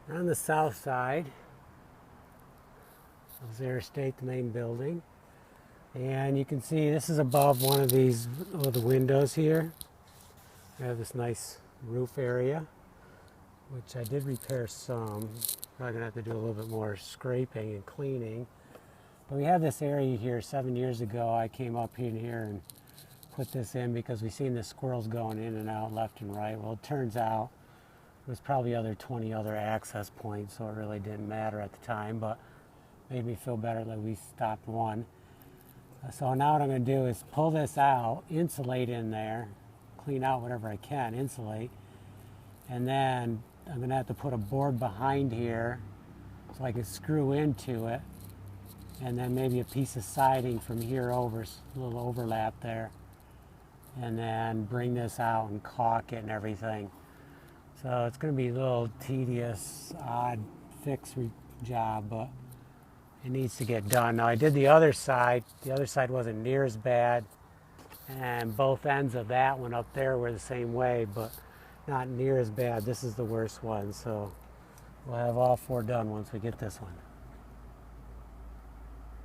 On the south side of Zehr Estate, the main building. And you can see this is above one of these the windows here. We have this nice roof area, which I did repair some. Probably gonna have to do a little bit more scraping and cleaning. But we have this area here 7 years ago. I came up in here and put this in because we seen the squirrels going in and out left and right. Well, it turns out there was probably 20 other access points, so it really didn't matter at the time, but made me feel better that we stopped one. So now what I'm going to do is pull this out, insulate in there, clean out whatever I can, insulate, and then I'm going to have to put a board behind here so I can screw into it, and then maybe a piece of siding from here over, a little overlap there, and then bring this out and caulk it and everything. So it's going to be a little tedious, odd fix job, but it needs to get done. Now I did the other side. The other side wasn't near as bad, and both ends of that one up there were the same way, but not near as bad. This is the worst one, so we'll have all four done once we get this one.